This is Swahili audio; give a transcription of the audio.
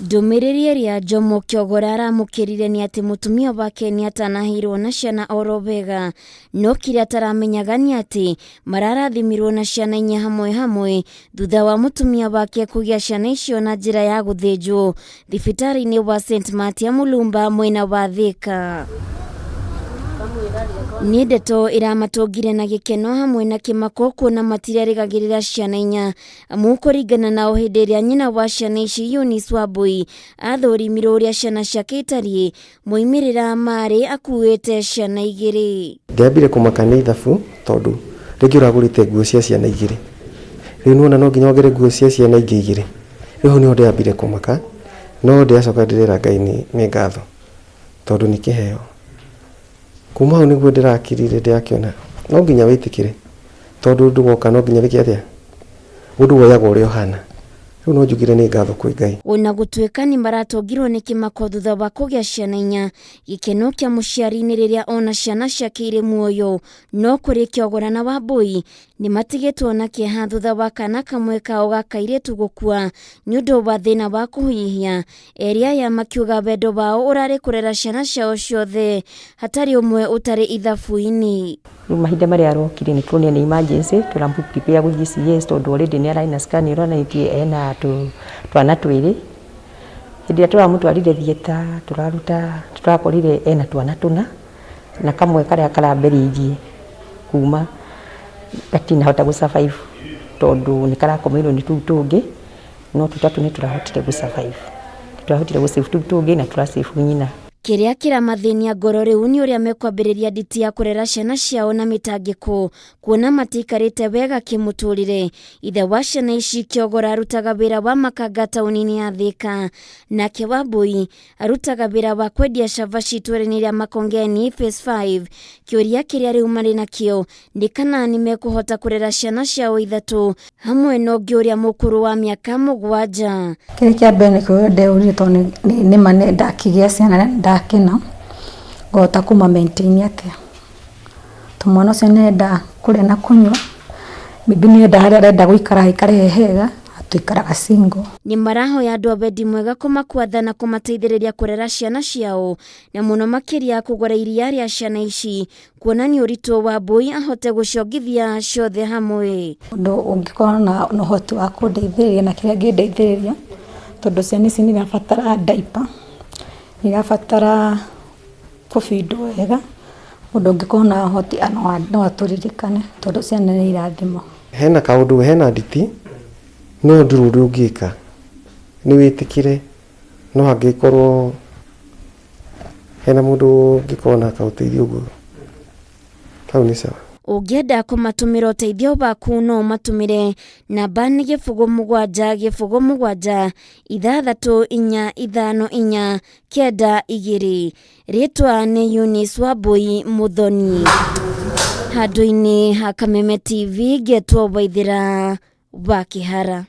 Ndumiriri iria Jomo Kyogora aramukirire ni ati mutumia wake ni atanahirwo na ciana oro wega, no kiria ataramenyaga ni ati mararathimirwo na ciana inya hamwe thutha wa mutumia wake kugia ciana icio na njira ya guthinjwo thibitari-ni wa St.Matia Mulumba mwena wa Thika. Ni ndeto iramatungire na gikeno hamwe na kimako kuona marerigagirira ciana inya mukuringana nao hindi iria nyina wa ciana ici Wambui athurimirwo uria ciana ciake itari moimirira mari akuite ciana igiri. Ndiambire kumakania ithabu tondu ringi uragurite nguo cia ciana igiri, riu nuona no nginya ongere nguo cia ciana ingi igiri. Riu ni ndiambire kumaka, no ndiacoka ndirira Ngai ni ngatho tondu ni kiheo. Kuma hau niguo ndirakirire ndiakiona no nginya witikire tondu ndugoka no nginya wiki atia undu woyaga uria uhana. Riu no njugire ni ngatho kwi Ngai. Ona gutuika ni maratongirwo ni kimako thutha wa kugia ciana inya, gikeno kia muciari-ini riria ona ciana ciake iri muoyo, no kuri Kyogora na Wambui ni matigitwo na kieha thutha wa kana kamwe kao ga kairitu gukua ni undu wa thina wa kuhihia. Eria ya makiuga wendo wao urari kurera ciana ciao ciothe hatari umwe utari ithabu-ini. Mahinda maria arokire ni tuonia ni emergency turambu prepare guthii CS tondu already ni araina scan ironitie ena twana twiri. Hindi turamutwarire thieta turakorire ena twana tuna na kamwe karia karamberirie kuma gatina hota gu survive tondu ni karakomeirwo ni tungi no tutatu ni turahotire gu survive, turahotire gu save tungi na turasave nyina. Kiria kiramathinia ngoro riu ni uria mekwambiriria nditi ya kurera ciana ciao na mitangiko kuona matikarite wega kimuturire. Ithe wa ciana ici Kyogora arutaga wira wa makanga tauni-ini ya Thika, nake Wambui arutaga wira wa kwendia cavaci itũra-ini ria Makongeni phase 5. Kiuria kiria riu mari nakio ni kana nimekuhota kurera ciana ciao ithatu hamwe no ngiuria mukuru wa miaka 7. Kiria kia mbere nikuo ndeurie tondu ni mane ndakigia ciana ndakena ngota kuma maintain atia tumwana cio nenda kuria na kunywa bibi nenda haria arenda guikara ikare hega atuikaraga single. Ni marahoya andu a wendi mwega kumakwatha na kumateithiriria kurera ciana ciao na muno makiria kugura iria ria ciana ici kuona ni uritu wa Wambui ahote gucongithia ciothe hamwe. Undu ungikorwo na uhoti wa kundeithiriria na kiria ngindeithiriria tondu ciana ici ni irabatara diaper, irabatara kufindwo wega. Undu ungikorwo na uhoti no aturirikane tondu ciana ni irathimo. Hena kaundu hena nditi no nduru ungika ni witikire no angikorwo hena mundu ngikona kauteithio guo kau ni sawa. Ungienda kumatumira uteithio waku no matumire namba ni 0707 634 952. Ritwa ni Wambui Muthoni. Handu-ini ha Kameme TV getwo Waithira wa Kihara.